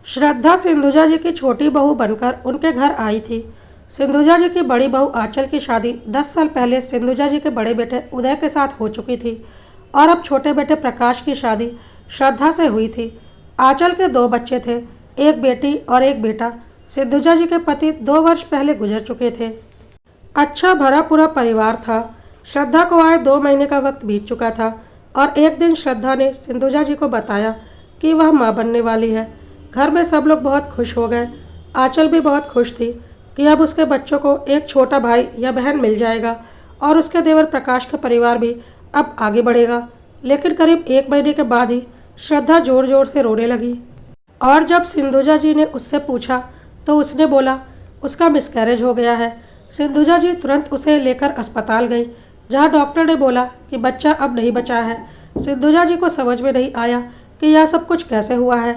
श्रद्धा सिंधुजा जी की छोटी बहू बनकर उनके घर आई थी। सिंधुजा जी की बड़ी बहू आंचल की शादी 10 साल पहले सिंधुजा जी के बड़े बेटे उदय के साथ हो चुकी थी और अब छोटे बेटे प्रकाश की शादी श्रद्धा से हुई थी। आंचल के 2 बच्चे थे, एक बेटी और एक बेटा। सिंधुजा जी के पति 2 वर्ष पहले गुजर चुके थे। अच्छा भरा पूरा परिवार था। श्रद्धा को आए 2 महीने का वक्त बीत चुका था और एक दिन श्रद्धा ने सिंधुजा जी को बताया कि वह माँ बनने वाली है। घर में सब लोग बहुत खुश हो गए। आंचल भी बहुत खुश थी कि अब उसके बच्चों को एक छोटा भाई या बहन मिल जाएगा और उसके देवर प्रकाश का परिवार भी अब आगे बढ़ेगा। लेकिन करीब 1 महीने के बाद ही श्रद्धा जोर जोर से रोने लगी और जब सिंधुजा जी ने उससे पूछा तो उसने बोला उसका मिसकैरेज हो गया है। सिंधुजा जी तुरंत उसे लेकर अस्पताल गई, जहां डॉक्टर ने बोला कि बच्चा अब नहीं बचा है। सिंधुजा जी को समझ में नहीं आया कि यह सब कुछ कैसे हुआ है।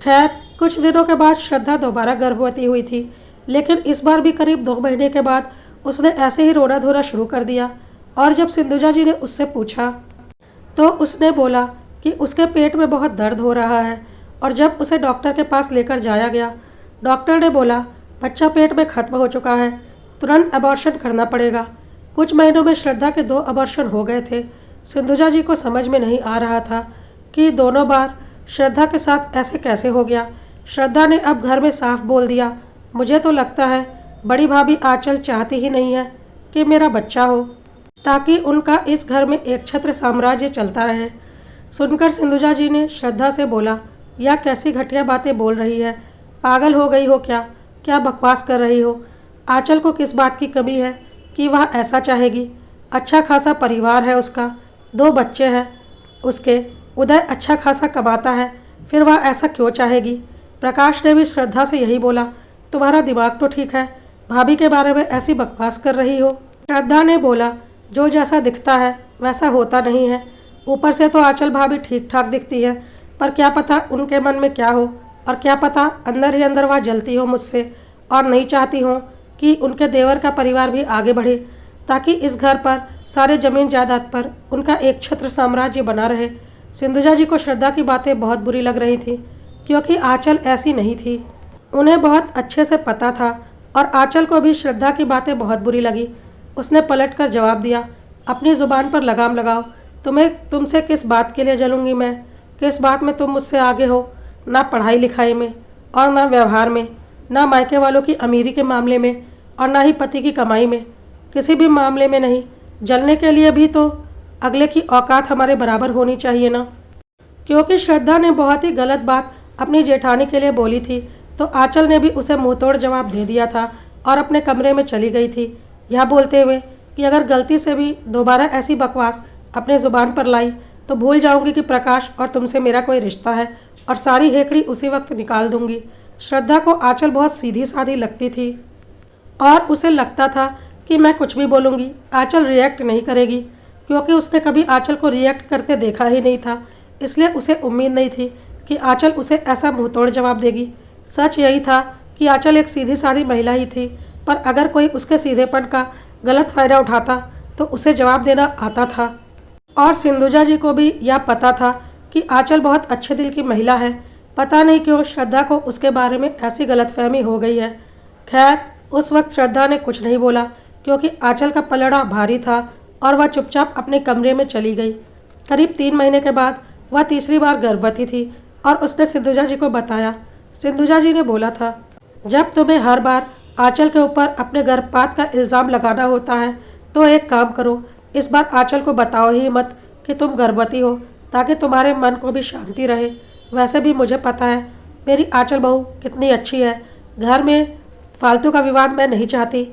खैर, कुछ दिनों के बाद श्रद्धा दोबारा गर्भवती हुई थी, लेकिन इस बार भी करीब 2 महीने के बाद उसने ऐसे ही रोना धोना शुरू कर दिया और जब सिंधुजा जी ने उससे पूछा तो उसने बोला कि उसके पेट में बहुत दर्द हो रहा है और जब उसे डॉक्टर के पास लेकर जाया गया, डॉक्टर ने बोला बच्चा पेट में ख़त्म हो चुका है, तुरंत अबॉर्शन करना पड़ेगा। कुछ महीनों में श्रद्धा के 2 अबॉर्शन हो गए थे। सिंधुजा जी को समझ में नहीं आ रहा था कि दोनों बार श्रद्धा के साथ ऐसे कैसे हो गया। श्रद्धा ने अब घर में साफ बोल दिया, मुझे तो लगता है बड़ी भाभी आंचल चाहती ही नहीं है कि मेरा बच्चा हो, ताकि उनका इस घर में एक छत्र साम्राज्य चलता रहे। सुनकर सिंधुजा जी ने श्रद्धा से बोला, यह कैसी घटिया बातें बोल रही है, पागल हो गई हो क्या? क्या बकवास कर रही हो? आंचल को किस बात की कमी है कि वह ऐसा चाहेगी? अच्छा खासा परिवार है उसका, 2 बच्चे हैं उसके, उदय अच्छा खासा कमाता है, फिर वह ऐसा क्यों चाहेगी? प्रकाश ने भी श्रद्धा से यही बोला, तुम्हारा दिमाग तो ठीक है, भाभी के बारे में ऐसी बकवास कर रही हो। श्रद्धा ने बोला, जो जैसा दिखता है वैसा होता नहीं है। ऊपर से तो आंचल भाभी ठीक ठाक दिखती है, पर क्या पता उनके मन में क्या हो, और क्या पता अंदर ही अंदर वह जलती हो मुझसे और नहीं चाहती हो कि उनके देवर का परिवार भी आगे बढ़े, ताकि इस घर पर सारे जमीन जायदाद पर उनका एक छत्र साम्राज्य बना रहे। सिंधुजा जी को श्रद्धा की बातें बहुत बुरी लग रही थी, क्योंकि आंचल ऐसी नहीं थी। उन्हें बहुत अच्छे से पता था और आंचल को भी श्रद्धा की बातें बहुत बुरी लगी। उसने पलटकर जवाब दिया, अपनी ज़ुबान पर लगाम लगाओ, तुमसे किस बात के लिए जलूंगी मैं? किस बात में तुम मुझसे आगे हो? ना पढ़ाई लिखाई में और ना व्यवहार में, ना मायके वालों की अमीरी के मामले में और ना ही पति की कमाई में, किसी भी मामले में नहीं। जलने के लिए भी तो अगले की औकात हमारे बराबर होनी चाहिए ना। क्योंकि श्रद्धा ने बहुत ही गलत बात अपनी जेठानी के लिए बोली थी, तो आंचल ने भी उसे मुंहतोड़ जवाब दे दिया था और अपने कमरे में चली गई थी, यह बोलते हुए कि अगर गलती से भी दोबारा ऐसी बकवास अपने ज़ुबान पर लाई तो भूल जाऊंगी कि प्रकाश और तुमसे मेरा कोई रिश्ता है और सारी हेकड़ी उसी वक्त निकाल दूंगी। श्रद्धा को आंचल बहुत सीधी सादी लगती थी और उसे लगता था कि मैं कुछ भी बोलूँगी आंचल रिएक्ट नहीं करेगी, क्योंकि उसने कभी आंचल को रिएक्ट करते देखा ही नहीं था। इसलिए उसे उम्मीद नहीं थी कि आंचल उसे ऐसा मुंहतोड़ जवाब देगी। सच यही था कि आंचल एक सीधी सादी महिला ही थी, पर अगर कोई उसके सीधेपन का गलत फ़ायदा उठाता तो उसे जवाब देना आता था। और सिंधुजा जी को भी यह पता था कि आंचल बहुत अच्छे दिल की महिला है। पता नहीं क्यों श्रद्धा को उसके बारे में ऐसी गलतफहमी हो गई है। खैर, उस वक्त श्रद्धा ने कुछ नहीं बोला, क्योंकि आंचल का पलड़ा भारी था और वह चुपचाप अपने कमरे में चली गई। करीब 3 महीने के बाद वह तीसरी बार गर्भवती थी और उसने सिंधुजा जी को बताया। सिंधुजा जी ने बोला था, जब तुम्हें हर बार आंचल के ऊपर अपने गर्भपात का इल्ज़ाम लगाना होता है तो एक काम करो, इस बार आंचल को बताओ ही मत कि तुम गर्भवती हो, ताकि तुम्हारे मन को भी शांति रहे। वैसे भी मुझे पता है मेरी आंचल बहू कितनी अच्छी है, घर में फालतू का विवाद मैं नहीं चाहती।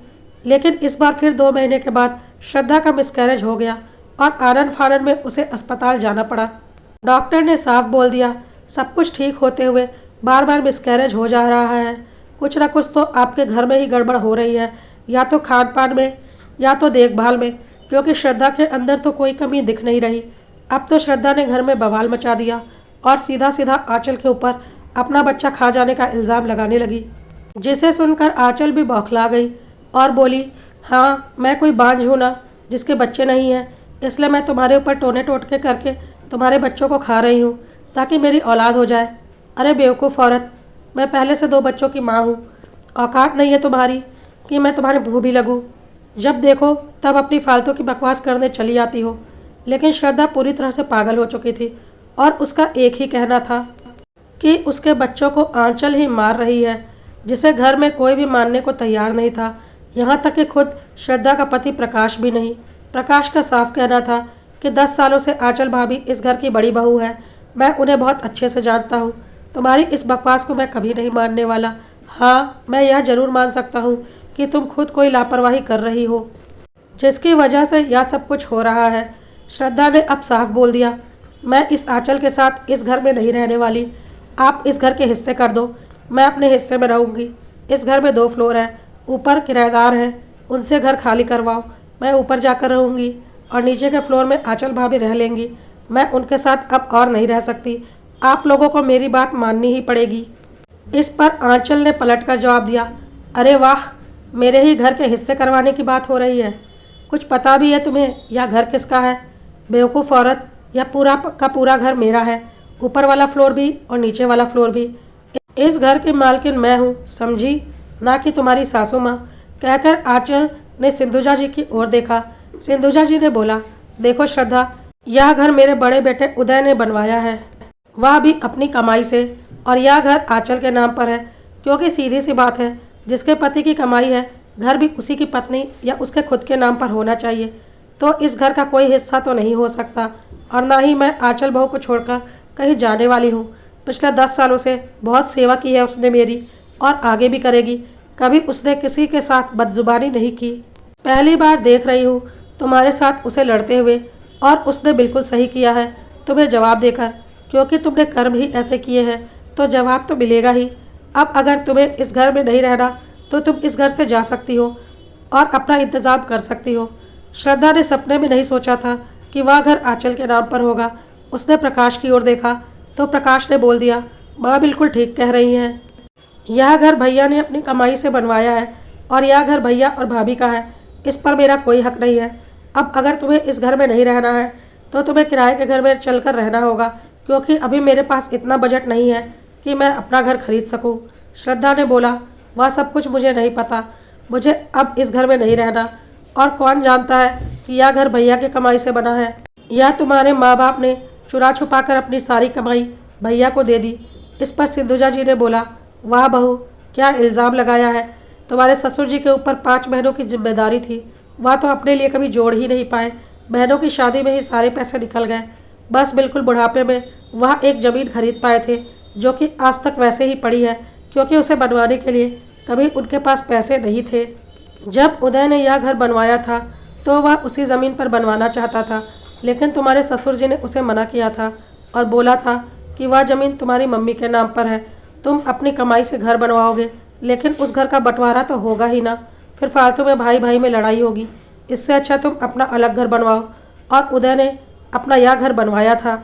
लेकिन इस बार फिर 2 महीने के बाद श्रद्धा का मिसकैरेज हो गया और आनन फानन में उसे अस्पताल जाना पड़ा। डॉक्टर ने साफ बोल दिया, सब कुछ ठीक होते हुए बार बार मिसकैरेज हो जा रहा है। कुछ ना कुछ तो आपके घर में ही गड़बड़ हो रही है, या तो खान पान में या तो देखभाल में, क्योंकि श्रद्धा के अंदर तो कोई कमी दिख नहीं रही। अब तो श्रद्धा ने घर में बवाल मचा दिया और सीधा सीधा आंचल के ऊपर अपना बच्चा खा जाने का इल्ज़ाम लगाने लगी, जिसे सुनकर आंचल भी बौखला गई और बोली, हाँ, मैं कोई बांझ हूँ ना जिसके बच्चे नहीं हैं, इसलिए मैं तुम्हारे ऊपर टोने टोटके करके तुम्हारे बच्चों को खा रही हूँ ताकि मेरी औलाद हो जाए। अरे बेवकूफ़ औरत, मैं पहले से 2 बच्चों की माँ हूँ। औकात नहीं है तुम्हारी कि मैं तुम्हारे मुँह भी लगूँ। जब देखो तब अपनी फालतू की बकवास करने चली आती हो। लेकिन श्रद्धा पूरी तरह से पागल हो चुकी थी और उसका एक ही कहना था कि उसके बच्चों को आंचल ही मार रही है, जिसे घर में कोई भी मानने को तैयार नहीं था। यहाँ तक कि खुद श्रद्धा का पति प्रकाश भी नहीं। प्रकाश का साफ कहना था कि 10 सालों से आंचल भाभी इस घर की बड़ी बहू है। मैं उन्हें बहुत अच्छे से जानता हूँ। तुम्हारी इस बकवास को मैं कभी नहीं मानने वाला। हाँ, मैं यह जरूर मान सकता हूँ कि तुम खुद कोई लापरवाही कर रही हो, जिसकी वजह से यह सब कुछ हो रहा है। श्रद्धा ने अब साफ बोल दिया, मैं इस आंचल के साथ इस घर में नहीं रहने वाली। आप इस घर के हिस्से कर दो, मैं अपने हिस्से में रहूँगी। इस घर में 2 फ्लोर हैं, ऊपर किराएदार हैं, उनसे घर खाली करवाओ। मैं ऊपर जाकर रहूँगी और नीचे के फ्लोर में आंचल भाभी रह लेंगी। मैं उनके साथ अब और नहीं रह सकती। आप लोगों को मेरी बात माननी ही पड़ेगी। इस पर आंचल ने पलटकर जवाब दिया, अरे वाह, मेरे ही घर के हिस्से करवाने की बात हो रही है। कुछ पता भी है तुम्हें यह घर किसका है? बेवकूफ़ औरत, यह पूरा का पूरा घर मेरा है, ऊपर वाला फ्लोर भी और नीचे वाला फ्लोर भी। इस घर की मालकिन मैं हूँ, समझी, ना कि तुम्हारी सासू माँ। कहकर आंचल ने सिंधुजा जी की ओर देखा। सिंधुजा जी ने बोला, देखो श्रद्धा, यह घर मेरे बड़े बेटे उदय ने बनवाया है, वह भी अपनी कमाई से, और यह घर आंचल के नाम पर है, क्योंकि सीधी सी बात है, जिसके पति की कमाई है, घर भी उसी की पत्नी या उसके खुद के नाम पर होना चाहिए। तो इस घर का कोई हिस्सा तो नहीं हो सकता, और ना ही मैं आंचल बहू को छोड़कर कहीं जाने वाली हूँ। पिछले 10 सालों से बहुत सेवा की है उसने मेरी, और आगे भी करेगी। कभी उसने किसी के साथ बदजुबानी नहीं की। पहली बार देख रही हूँ तुम्हारे साथ उसे लड़ते हुए, और उसने बिल्कुल सही किया है तुम्हें जवाब देकर, क्योंकि तुमने कर्म ही ऐसे किए हैं तो जवाब तो मिलेगा ही। अब अगर तुम्हें इस घर में नहीं रहना तो तुम इस घर से जा सकती हो और अपना इंतज़ाम कर सकती हो। श्रद्धा ने सपने में नहीं सोचा था कि वह घर आंचल के नाम पर होगा। उसने प्रकाश की ओर देखा तो प्रकाश ने बोल दिया, माँ बिल्कुल ठीक कह रही हैं। यह घर भैया ने अपनी कमाई से बनवाया है, और यह घर भैया और भाभी का है। इस पर मेरा कोई हक नहीं है। अब अगर तुम्हें इस घर में नहीं रहना है तो तुम्हें किराए के घर में चलकर रहना होगा, क्योंकि अभी मेरे पास इतना बजट नहीं है कि मैं अपना घर खरीद सकूं। श्रद्धा ने बोला, वह सब कुछ मुझे नहीं पता। मुझे अब इस घर में नहीं रहना, और कौन जानता है कि यह घर भैया की कमाई से बना है या तुम्हारे माँ बाप ने चुरा छुपा कर अपनी सारी कमाई भैया को दे दी। इस पर सिंधुजा जी ने बोला, वाह बहू, क्या इल्ज़ाम लगाया है। तुम्हारे ससुर जी के ऊपर 5 बहनों की जिम्मेदारी थी, वह तो अपने लिए कभी जोड़ ही नहीं पाए। बहनों की शादी में ही सारे पैसे निकल गए। बस बिल्कुल बुढ़ापे में वह एक ज़मीन खरीद पाए थे, जो कि आज तक वैसे ही पड़ी है, क्योंकि उसे बनवाने के लिए कभी उनके पास पैसे नहीं थे। जब उदय ने यह घर बनवाया था तो वह उसी ज़मीन पर बनवाना चाहता था, लेकिन तुम्हारे ससुर जी ने उसे मना किया था और बोला था कि वह ज़मीन तुम्हारी मम्मी के नाम पर है। तुम अपनी कमाई से घर बनवाओगे, लेकिन उस घर का बंटवारा तो होगा ही ना, फिर फालतू में भाई भाई में लड़ाई होगी। इससे अच्छा तुम अपना अलग घर बनवाओ। और उदय ने अपना यह घर बनवाया था।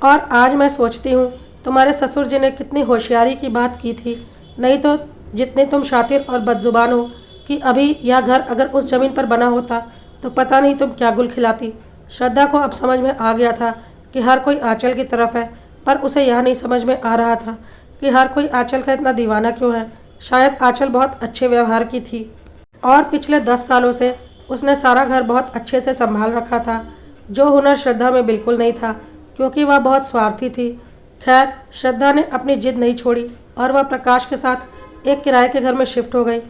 और आज मैं सोचती हूँ तुम्हारे ससुर जी ने कितनी होशियारी की बात की थी, नहीं तो जितने तुम शातिर और बदजुबान हो कि अभी यह घर अगर उस ज़मीन पर बना होता तो पता नहीं तुम क्या गुल खिलाती। श्रद्धा को अब समझ में आ गया था कि हर कोई आंचल की तरफ है, पर उसे यह नहीं समझ में आ रहा था कि हर कोई आंचल का इतना दीवाना क्यों है। शायद आंचल बहुत अच्छे व्यवहार की थी, और पिछले 10 सालों से उसने सारा घर बहुत अच्छे से संभाल रखा था, जो हुनर श्रद्धा में बिल्कुल नहीं था, क्योंकि वह बहुत स्वार्थी थी। खैर, श्रद्धा ने अपनी जिद नहीं छोड़ी और वह प्रकाश के साथ एक किराए के घर में शिफ्ट हो गई।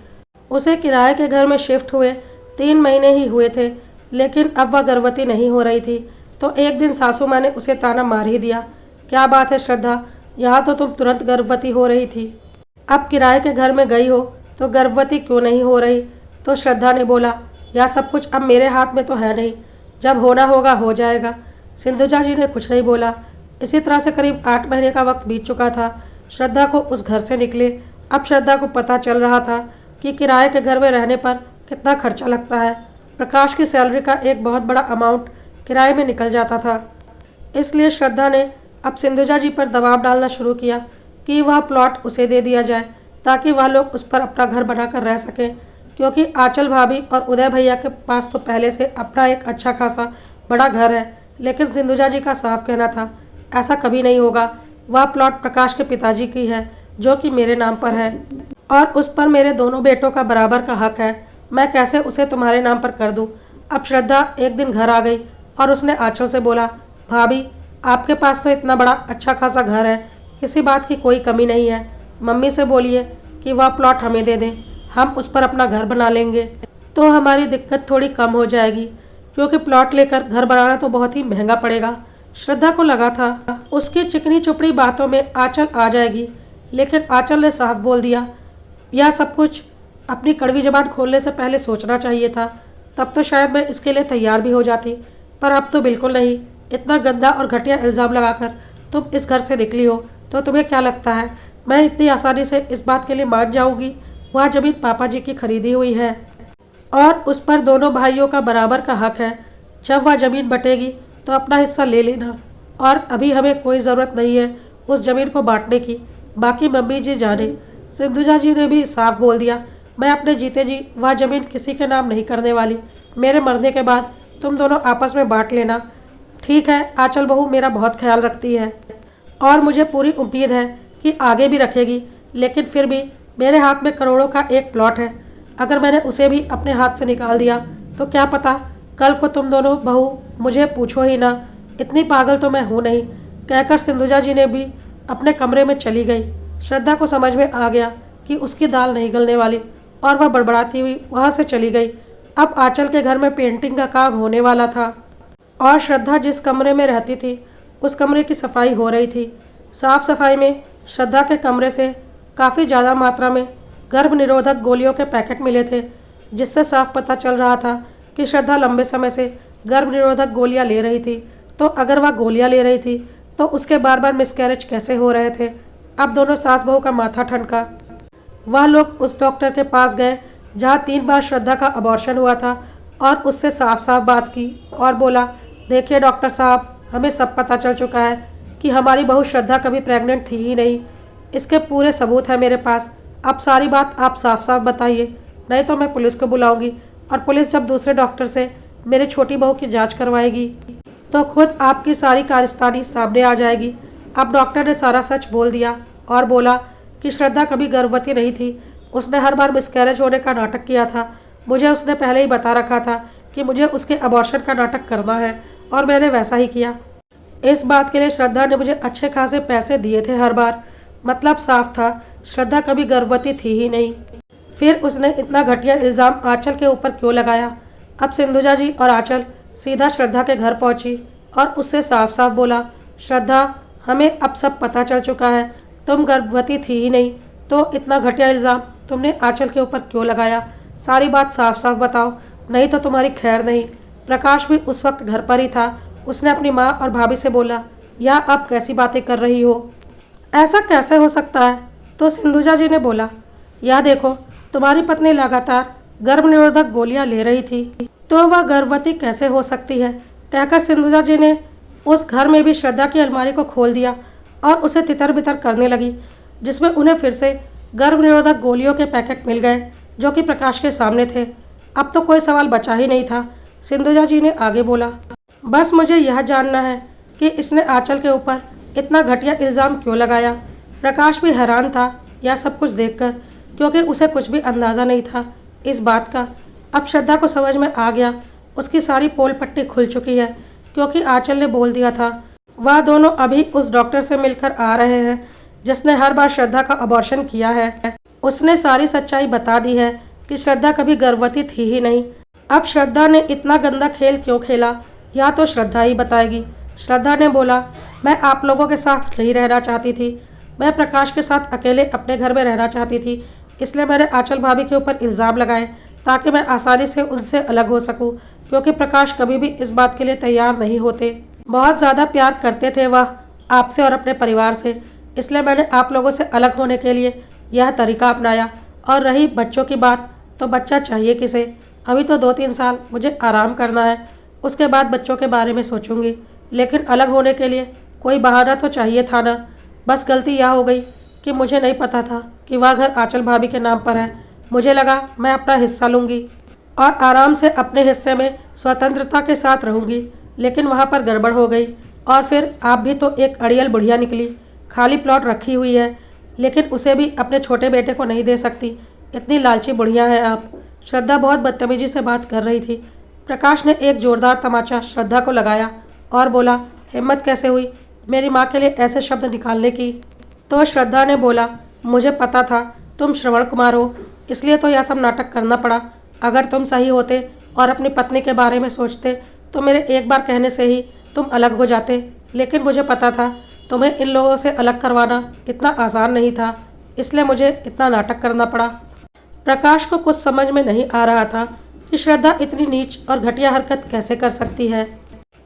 उसे किराए के घर में शिफ्ट हुए 3 महीने ही हुए थे, लेकिन अब वह गर्भवती नहीं हो रही थी। तो एक दिन सासू माँ ने उसे ताना मार ही दिया, क्या बात है श्रद्धा, यहाँ तो तुम तुरंत गर्भवती हो रही थी, अब किराए के घर में गई हो तो गर्भवती क्यों नहीं हो रही। तो श्रद्धा ने बोला, यह सब कुछ अब मेरे हाथ में तो है नहीं, जब होना होगा हो जाएगा। सिंधुजा जी ने कुछ नहीं बोला। इसी तरह से करीब 8 महीने का वक्त बीत चुका था श्रद्धा को उस घर से निकले। अब श्रद्धा को पता चल रहा था कि किराए के घर में रहने पर कितना खर्चा लगता है। प्रकाश की सैलरी का एक बहुत बड़ा अमाउंट किराए में निकल जाता था। इसलिए श्रद्धा ने अब सिंधुजा जी पर दबाव डालना शुरू किया कि वह प्लॉट उसे दे दिया जाए, ताकि वह लोग उस पर अपना घर बनाकर रह सकें, क्योंकि आंचल भाभी और उदय भैया के पास तो पहले से अपना एक अच्छा खासा बड़ा घर है। लेकिन सिंधुजा जी का साफ कहना था, ऐसा कभी नहीं होगा। वह प्लॉट प्रकाश के पिताजी की है, जो कि मेरे नाम पर है, और उस पर मेरे दोनों बेटों का बराबर का हक है। मैं कैसे उसे तुम्हारे नाम पर कर दूं? अब श्रद्धा एक दिन घर आ गई और उसने आंचल से बोला, भाभी, आपके पास तो इतना बड़ा अच्छा खासा घर है, किसी बात की कोई कमी नहीं है। मम्मी से बोलिए कि वह प्लॉट हमें दे दें, हम उस पर अपना घर बना लेंगे, तो हमारी दिक्कत थोड़ी कम हो जाएगी, क्योंकि प्लॉट लेकर घर बनाना तो बहुत ही महंगा पड़ेगा। श्रद्धा को लगा था उसकी चिकनी चुपड़ी बातों में आंचल आ जाएगी, लेकिन आंचल ने साफ बोल दिया, यह सब कुछ अपनी कड़वी जबान खोलने से पहले सोचना चाहिए था, तब तो शायद मैं इसके लिए तैयार भी हो जाती, पर अब तो बिल्कुल नहीं। इतना गंदा और घटिया इल्ज़ाम लगाकर तुम इस घर से निकली हो, तो तुम्हें क्या लगता है मैं इतनी आसानी से इस बात के लिए मान जाऊंगी? वह ज़मीन पापा जी की खरीदी हुई है और उस पर दोनों भाइयों का बराबर का हक है। जब वह ज़मीन बटेगी तो अपना हिस्सा ले लेना, और अभी हमें कोई ज़रूरत नहीं है उस ज़मीन को बांटने की, बाकी मम्मी जी जाने। सिंधुजा जी ने भी साफ बोल दिया, मैं अपने जीते जी वह ज़मीन किसी के नाम नहीं करने वाली। मेरे मरने के बाद तुम दोनों आपस में बांट लेना। ठीक है, आंचल बहू मेरा बहुत ख्याल रखती है और मुझे पूरी उम्मीद है कि आगे भी रखेगी, लेकिन फिर भी मेरे हाथ में करोड़ों का एक प्लॉट है। अगर मैंने उसे भी अपने हाथ से निकाल दिया तो क्या पता कल को तुम दोनों बहू मुझे पूछो ही ना। इतनी पागल तो मैं हूँ नहीं। कहकर सिंधुजा जी ने भी अपने कमरे में चली गई। श्रद्धा को समझ में आ गया कि उसकी दाल नहीं गलने वाली, और वह बड़बड़ाती हुई वहाँ से चली गई। अब आंचल के घर में पेंटिंग का काम होने वाला था और श्रद्धा जिस कमरे में रहती थी उस कमरे की सफाई हो रही थी। साफ सफाई में श्रद्धा के कमरे से काफ़ी ज़्यादा मात्रा में गर्भ निरोधक गोलियों के पैकेट मिले थे, जिससे साफ पता चल रहा था कि श्रद्धा लंबे समय से गर्भ निरोधक गोलियां ले रही थी। तो अगर वह गोलियां ले रही थी तो उसके बार बार मिसकैरेज कैसे हो रहे थे? अब दोनों सास बहू का माथा ठनका। वह लोग उस डॉक्टर के पास गए जहाँ 3 बार श्रद्धा का अबॉर्शन हुआ था, और उससे साफ साफ बात की और बोला, देखिए डॉक्टर साहब, हमें सब पता चल चुका है कि हमारी बहू श्रद्धा कभी प्रेग्नेंट थी ही नहीं। इसके पूरे सबूत हैं मेरे पास। अब सारी बात आप साफ साफ बताइए, नहीं तो मैं पुलिस को बुलाऊंगी, और पुलिस जब दूसरे डॉक्टर से मेरी छोटी बहू की जांच करवाएगी तो खुद आपकी सारी कारस्तानी सामने आ जाएगी। अब डॉक्टर ने सारा सच बोल दिया और बोला कि श्रद्धा कभी गर्भवती नहीं थी, उसने हर बार मिसकैरेज होने का नाटक किया था। मुझे उसने पहले ही बता रखा था कि मुझे उसके अबॉर्शन का नाटक करना है, और मैंने वैसा ही किया। इस बात के लिए श्रद्धा ने मुझे अच्छे खासे पैसे दिए थे हर बार। मतलब साफ था श्रद्धा कभी गर्भवती थी ही नहीं। फिर उसने इतना घटिया इल्ज़ाम आंचल के ऊपर क्यों लगाया? अब सिंधुजा जी और आंचल सीधा श्रद्धा के घर पहुंची और उससे साफ साफ बोला, श्रद्धा, हमें अब सब पता चल चुका है, तुम गर्भवती थी ही नहीं, तो इतना घटिया इल्ज़ाम तुमने आंचल के ऊपर क्यों लगाया? सारी बात साफ साफ बताओ, नहीं तो तुम्हारी खैर नहीं। प्रकाश भी उस वक्त घर पर ही था। उसने अपनी माँ और भाभी से बोला, यह अब कैसी बातें कर रही हो, ऐसा कैसे हो सकता है? तो सिंधुजा जी ने बोला, यह देखो, तुम्हारी पत्नी लगातार गर्भ निरोधक गोलियां ले रही थी, तो वह गर्भवती कैसे हो सकती है? कहकर सिंधुजा जी ने उस घर में भी श्रद्धा की अलमारी को खोल दिया और उसे तितर बितर करने लगी, जिसमें उन्हें फिर से गर्भ निरोधक गोलियों के पैकेट मिल गए जो कि प्रकाश के सामने थे। अब तो कोई सवाल बचा ही नहीं था। सिंधुजा जी ने आगे बोला, बस मुझे यह जानना है कि इसने आंचल के ऊपर इतना घटिया इल्ज़ाम क्यों लगाया? प्रकाश भी हैरान था यह सब कुछ देखकर, क्योंकि उसे कुछ भी अंदाज़ा नहीं था इस बात का। अब श्रद्धा को समझ में आ गया, उसकी सारी पोल पट्टी खुल चुकी है, क्योंकि आंचल ने बोल दिया था वह दोनों अभी उस डॉक्टर से मिलकर आ रहे हैं जिसने हर बार श्रद्धा का अबॉर्शन किया है। उसने सारी सच्चाई बता दी है कि श्रद्धा कभी गर्भवती थी ही नहीं। अब श्रद्धा ने इतना गंदा खेल क्यों खेला, या तो श्रद्धा ही बताएगी। श्रद्धा ने बोला, मैं आप लोगों के साथ नहीं रहना चाहती थी, मैं प्रकाश के साथ अकेले अपने घर में रहना चाहती थी, इसलिए मैंने आंचल भाभी के ऊपर इल्ज़ाम लगाए ताकि मैं आसानी से उनसे अलग हो सकूं, क्योंकि प्रकाश कभी भी इस बात के लिए तैयार नहीं होते। बहुत ज़्यादा प्यार करते थे वह आपसे और अपने परिवार से, इसलिए मैंने आप लोगों से अलग होने के लिए यह तरीका अपनाया। और रही बच्चों की बात, तो बच्चा चाहिए किसे? अभी तो 2-3 साल मुझे आराम करना है, उसके बाद बच्चों के बारे में सोचूंगी, लेकिन अलग होने के लिए कोई बहाना तो चाहिए था ना। बस गलती यह हो गई कि मुझे नहीं पता था कि वह घर आंचल भाभी के नाम पर है। मुझे लगा मैं अपना हिस्सा लूँगी और आराम से अपने हिस्से में स्वतंत्रता के साथ रहूँगी, लेकिन वहाँ पर गड़बड़ हो गई। और फिर आप भी तो एक अड़ियल बुढ़िया निकली, खाली प्लॉट रखी हुई है, लेकिन उसे भी अपने छोटे बेटे को नहीं दे सकती। इतनी लालची बुढ़िया हैं आप। श्रद्धा बहुत बदतमीजी से बात कर रही थी। प्रकाश ने एक जोरदार तमाचा श्रद्धा को लगाया और बोला, हिम्मत कैसे हुई मेरी माँ के लिए ऐसे शब्द निकालने की। तो श्रद्धा ने बोला, मुझे पता था तुम श्रवण कुमार हो, इसलिए तो यह सब नाटक करना पड़ा। अगर तुम सही होते और अपनी पत्नी के बारे में सोचते तो मेरे एक बार कहने से ही तुम अलग हो जाते। लेकिन मुझे पता था तुम्हें इन लोगों से अलग करवाना इतना आसान नहीं था, इसलिए मुझे इतना नाटक करना पड़ा। प्रकाश को कुछ समझ में नहीं आ रहा था कि श्रद्धा इतनी नीच और घटिया हरकत कैसे कर सकती है।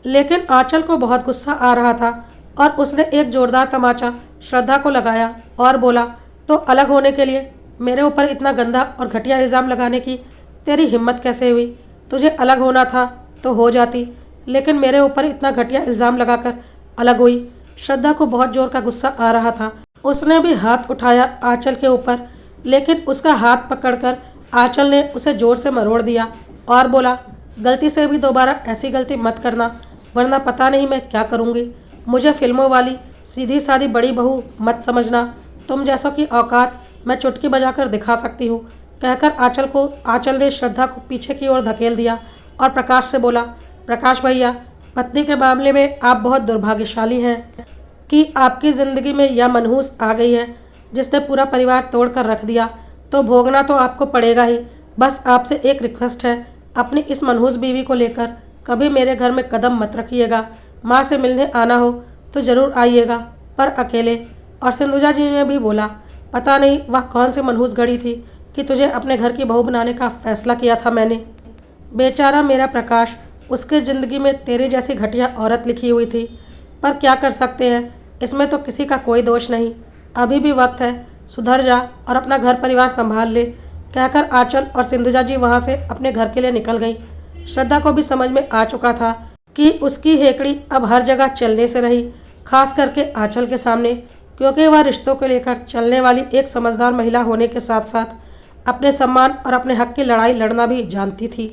लेकिन आंचल को बहुत गुस्सा आ रहा था और उसने एक जोरदार तमाचा श्रद्धा को लगाया और बोला, तो अलग होने के लिए मेरे ऊपर इतना गंदा और घटिया इल्ज़ाम लगाने की तेरी हिम्मत कैसे हुई? तुझे अलग होना था तो हो जाती, लेकिन मेरे ऊपर इतना घटिया इल्ज़ाम लगाकर अलग हुई। श्रद्धा को बहुत जोर का गुस्सा आ रहा था। उसने भी हाथ उठाया आंचल के ऊपर, लेकिन उसका हाथ पकड़कर आंचल ने उसे जोर से मरोड़ दिया और बोला, गलती से भी दोबारा ऐसी गलती मत करना, वरना पता नहीं मैं क्या करूँगी। मुझे फिल्मों वाली सीधी सादी बड़ी बहू मत समझना, तुम जैसों की औकात मैं चुटकी बजाकर दिखा सकती हूँ। कहकर आंचल ने श्रद्धा को पीछे की ओर धकेल दिया और प्रकाश से बोला, प्रकाश भैया, पत्नी के मामले में आप बहुत दुर्भाग्यशाली हैं कि आपकी ज़िंदगी में यह मनहूस आ गई है जिसने पूरा परिवार तोड़ कर रख दिया, तो भोगना तो आपको पड़ेगा ही। बस आपसे एक रिक्वेस्ट है, अपनी इस मनहूस बीवी को लेकर कभी मेरे घर में कदम मत रखिएगा। माँ से मिलने आना हो तो ज़रूर आइएगा, पर अकेले। और सिंधुजा जी ने भी बोला, पता नहीं वह कौन सी मनहूस घड़ी थी कि तुझे अपने घर की बहू बनाने का फैसला किया था मैंने। बेचारा मेरा प्रकाश, उसके ज़िंदगी में तेरे जैसी घटिया औरत लिखी हुई थी, पर क्या कर सकते हैं, इसमें तो किसी का कोई दोष नहीं। अभी भी वक्त है, सुधर जा और अपना घर परिवार संभाल ले। कहकर आंचल और सिंधुजा जी वहाँ से अपने घर के लिए निकल गई। श्रद्धा को भी समझ में आ चुका था कि उसकी हेकड़ी अब हर जगह चलने से रही, खास करके आंचल के सामने, क्योंकि वह रिश्तों को लेकर चलने वाली एक समझदार महिला होने के साथ साथ अपने सम्मान और अपने हक की लड़ाई लड़ना भी जानती थी।